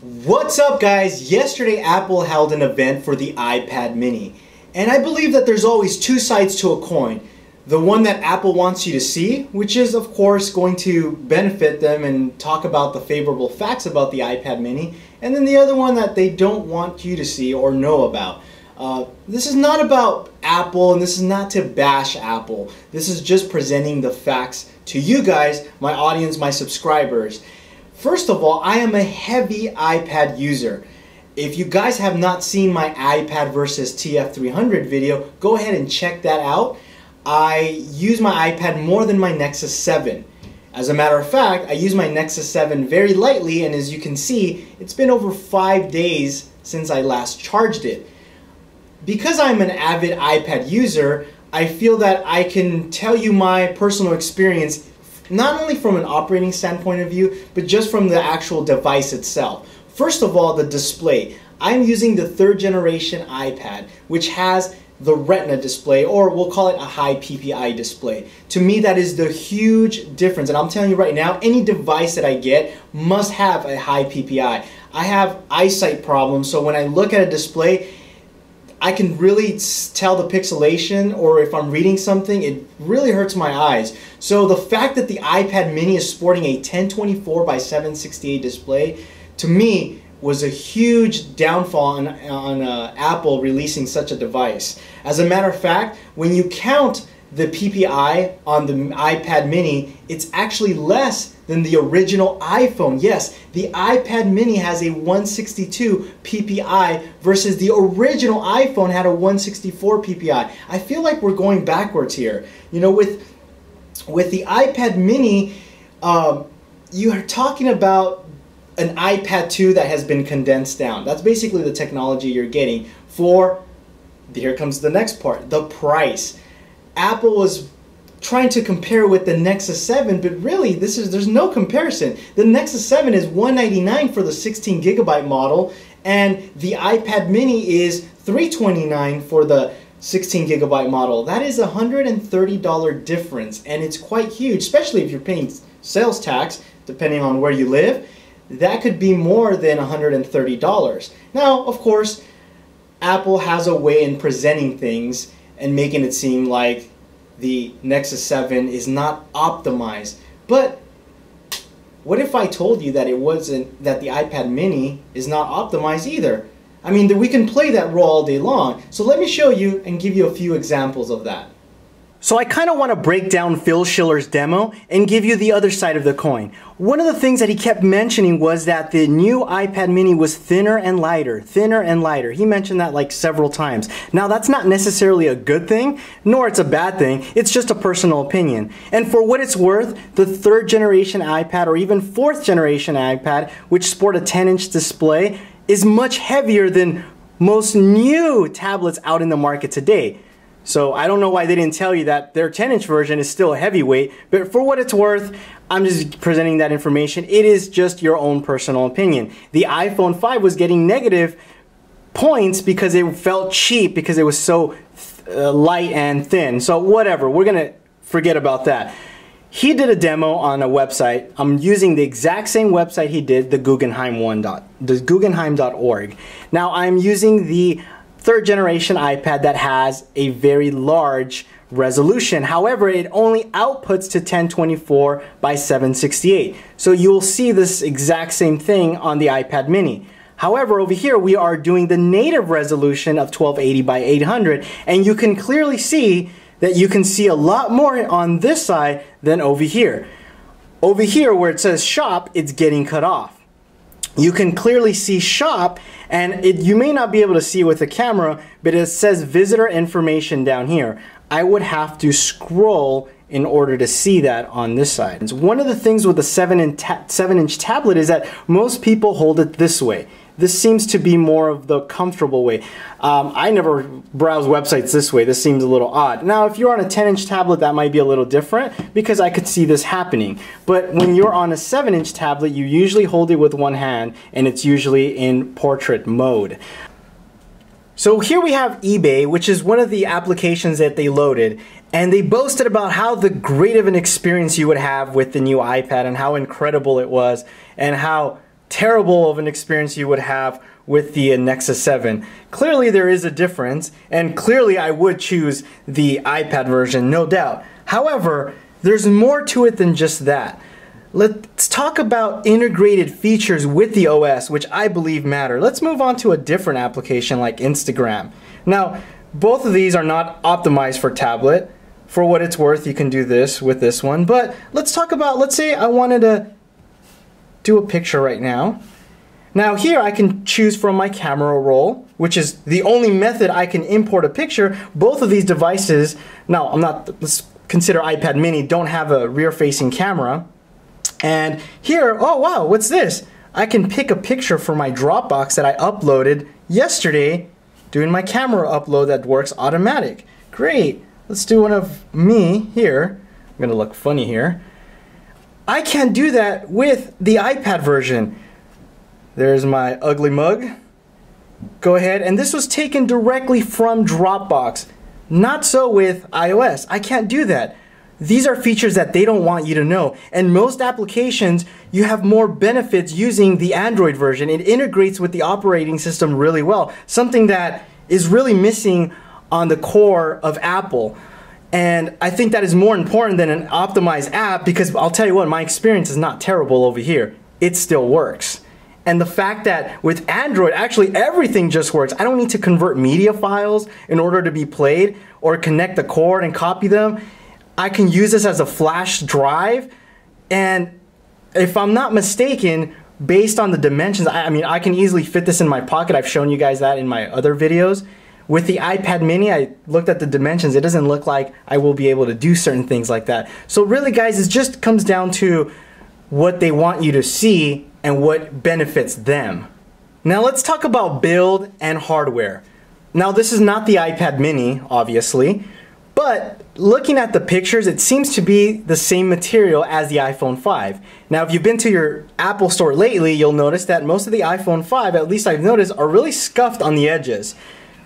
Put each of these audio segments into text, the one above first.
What's up, guys? Yesterday Apple held an event for the iPad mini, and I believe that there's always two sides to a coin. The one that Apple wants you to see, which is of course going to benefit them and talk about the favorable facts about the iPad mini, and then the other one that they don't want you to see or know about. This is not about Apple, and this is not to bash Apple. This is just presenting the facts to you guys, my audience, my subscribers. First of all, I am a heavy iPad user. If you guys have not seen my iPad versus TF300 video, go ahead and check that out. I use my iPad more than my Nexus 7. As a matter of fact, I use my Nexus 7 very lightly, and as you can see, it's been over 5 days since I last charged it. Because I'm an avid iPad user, I feel that I can tell you my personal experience not only from an operating standpoint of view, but just from the actual device itself. First of all, the display. I'm using the 3rd generation iPad, which has the Retina display, or we'll call it a high PPI display. To me, that is the huge difference. And I'm telling you right now, any device that I get must have a high PPI. I have eyesight problems, so when I look at a display, I can really tell the pixelation, or if I'm reading something, it really hurts my eyes. So the fact that the iPad mini is sporting a 1024 by 768 display, to me, was a huge downfall on Apple releasing such a device. As a matter of fact, when you count the PPI on the iPad mini, it's actually less than the original iPhone. Yes, the iPad mini has a 162 PPI versus the original iPhone had a 164 PPI. I feel like we're going backwards here. You know, with the iPad mini, you are talking about an iPad 2 that has been condensed down. That's basically the technology you're getting for, here comes the next part, the price. Apple was trying to compare with the Nexus 7, but really there's no comparison. The Nexus 7 is $199 for the 16 gigabyte model, and the iPad mini is $329 for the 16 gigabyte model. That is a $130 difference, and it's quite huge, especially if you're paying sales tax, depending on where you live. That could be more than $130. Now, of course, Apple has a way in presenting things and making it seem like the Nexus 7 is not optimized. But what if I told you that it wasn't, that the iPad mini is not optimized either? I mean, we can play that role all day long. So let me show you and give you a few examples of that. So I kind of want to break down Phil Schiller's demo and give you the other side of the coin. One of the things that he kept mentioning was that the new iPad mini was thinner and lighter, thinner and lighter. He mentioned that like several times. Now that's not necessarily a good thing, nor it's a bad thing. It's just a personal opinion. And for what it's worth, the 3rd generation iPad or even 4th generation iPad, which sport a 10-inch display, is much heavier than most new tablets out in the market today. So I don't know why they didn't tell you that their 10-inch version is still a heavyweight, but for what it's worth, I'm just presenting that information. It is just your own personal opinion. The iPhone 5 was getting negative points because it felt cheap because it was so light and thin. So whatever, we're gonna forget about that. He did a demo on a website. I'm using the exact same website he did, the Guggenheim.org. Now I'm using the 3rd generation iPad that has a very large resolution. However, it only outputs to 1024 by 768. So you'll see this exact same thing on the iPad mini. However, over here we are doing the native resolution of 1280 by 800, and you can clearly see that you can see a lot more on this side than over here. Over here where it says shop, it's getting cut off. You can clearly see shop, and you may not be able to see with the camera, but it says visitor information down here. I would have to scroll in order to see that on this side. One of the things with the 7-inch tablet is that most people hold it this way. This seems to be more of the comfortable way. I never browse websites this way. This seems a little odd. Now, if you're on a 10-inch tablet, that might be a little different because I could see this happening. But when you're on a 7-inch tablet, you usually hold it with one hand, and it's usually in portrait mode. So here we have eBay, which is one of the applications that they loaded, and they boasted about how great of an experience you would have with the new iPad and how incredible it was and how terrible of an experience you would have with the Nexus 7. Clearly there is a difference, and clearly I would choose the iPad version, no doubt. However, there's more to it than just that. Let's talk about integrated features with the OS, which I believe matter. Let's move on to a different application like Instagram. Now, both of these are not optimized for tablet. For what it's worth, you can do this with this one. But let's talk about, let's say I wanted to do a picture right now. Now here I can choose from my camera roll, which is the only method I can import a picture. Both of these devices, now let's consider iPad mini, don't have a rear-facing camera. And here, oh wow, what's this? I can pick a picture for my Dropbox that I uploaded yesterday, doing my camera upload that works automatic. Great, let's do one of me here. I'm gonna look funny here. I can't do that with the iPad version. There's my ugly mug. Go ahead, and this was taken directly from Dropbox. Not so with iOS. I can't do that. These are features that they don't want you to know. And most applications, you have more benefits using the Android version. It integrates with the operating system really well. Something that is really missing on the core of Apple. And I think that is more important than an optimized app, because I'll tell you what, my experience is not terrible over here. It still works. And the fact that with Android, actually everything just works. I don't need to convert media files in order to be played or connect the cord and copy them. I can use this as a flash drive. And if I'm not mistaken, based on the dimensions, I mean, I can easily fit this in my pocket. I've shown you guys that in my other videos. With the iPad mini, I looked at the dimensions. It doesn't look like I will be able to do certain things like that. So really, guys, it just comes down to what they want you to see and what benefits them. Now let's talk about build and hardware. Now this is not the iPad mini, obviously, but looking at the pictures, it seems to be the same material as the iPhone 5. Now if you've been to your Apple store lately, you'll notice that most of the iPhone 5, at least I've noticed, are really scuffed on the edges.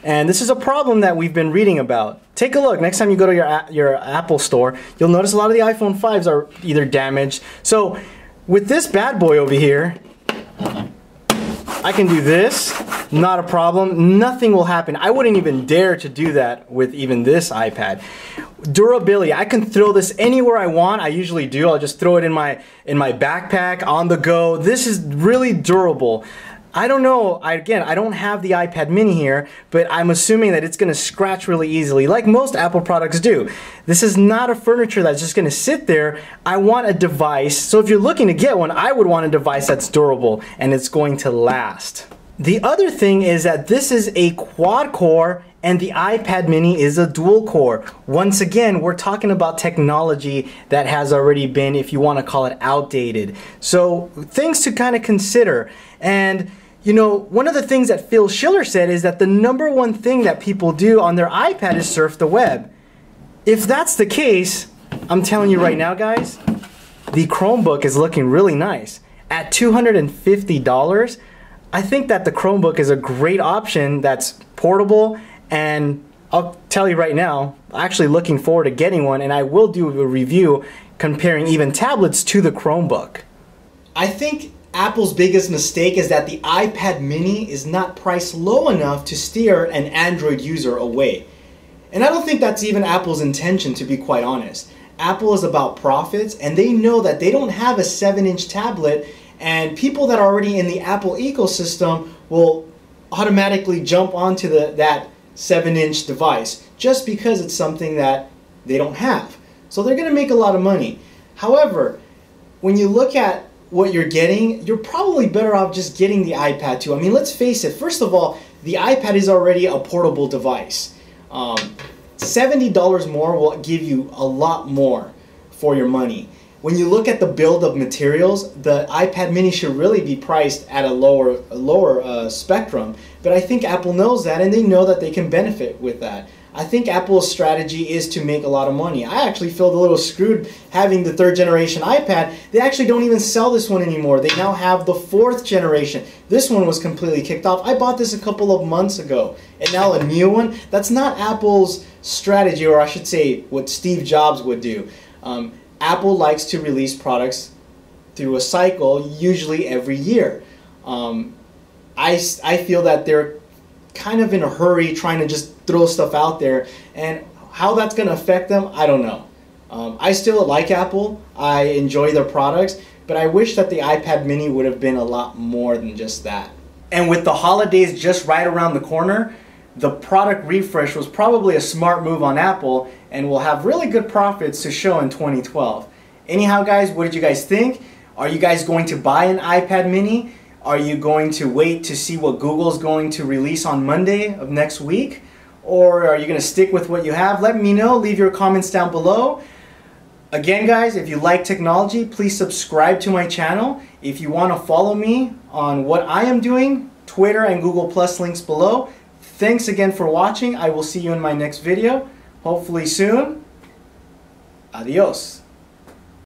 And this is a problem that we've been reading about. Take a look. Next time you go to your Apple store, you'll notice a lot of the iPhone 5s are either damaged. So with this bad boy over here, I can do this, not a problem. Nothing will happen. I wouldn't even dare to do that with even this iPad. Durability, I can throw this anywhere I want. I usually do. I'll just throw it in my backpack, on the go. This is really durable. I don't know, again, I don't have the iPad mini here, but I'm assuming that it's going to scratch really easily, like most Apple products do. This is not a furniture that's just going to sit there. I want a device, so if you're looking to get one, I would want a device that's durable and it's going to last. The other thing is that this is a quad core and the iPad mini is a dual core. Once again, we're talking about technology that has already been, if you want to call it, outdated. So things to kind of consider. And you know, one of the things that Phil Schiller said is that the #1 thing that people do on their iPad is surf the web. If that's the case, I'm telling you right now, guys, the Chromebook is looking really nice. At $250, I think that the Chromebook is a great option that's portable, and I'll tell you right now, actually looking forward to getting one, and I will do a review comparing even tablets to the Chromebook. I think Apple's biggest mistake is that the iPad mini is not priced low enough to steer an Android user away. And I don't think that's even Apple's intention, to be quite honest. Apple is about profits, and they know that they don't have a 7-inch tablet, and people that are already in the Apple ecosystem will automatically jump onto that 7-inch device just because it's something that they don't have. So they're going to make a lot of money. However, when you look at what you're getting, you're probably better off just getting the iPad 2. I mean, let's face it, first of all, the iPad is already a portable device. $70 more will give you a lot more for your money. When you look at the build of materials, the iPad mini should really be priced at a lower spectrum, but I think Apple knows that, and they know that they can benefit with that. I think Apple's strategy is to make a lot of money. I actually felt a little screwed having the 3rd generation iPad. They actually don't even sell this one anymore. They now have the 4th generation. This one was completely kicked off. I bought this a couple of months ago, and now a new one. That's not Apple's strategy, or I should say what Steve Jobs would do. Apple likes to release products through a cycle, usually every year. I feel that they're kind of in a hurry trying to just throw stuff out there, and how that's going to affect them, I don't know. I still like Apple. I enjoy their products, but I wish that the iPad mini would have been a lot more than just that. And with the holidays just right around the corner, the product refresh was probably a smart move on Apple and will have really good profits to show in 2012. Anyhow guys, what did you guys think? Are you guys going to buy an iPad mini? Are you going to wait to see what Google's going to release on Monday of next week? Or are you going to stick with what you have? Let me know. Leave your comments down below. Again guys, if you like technology, please subscribe to my channel. If you want to follow me on what I am doing, Twitter and Google Plus links below. Thanks again for watching. I will see you in my next video, hopefully soon. Adios.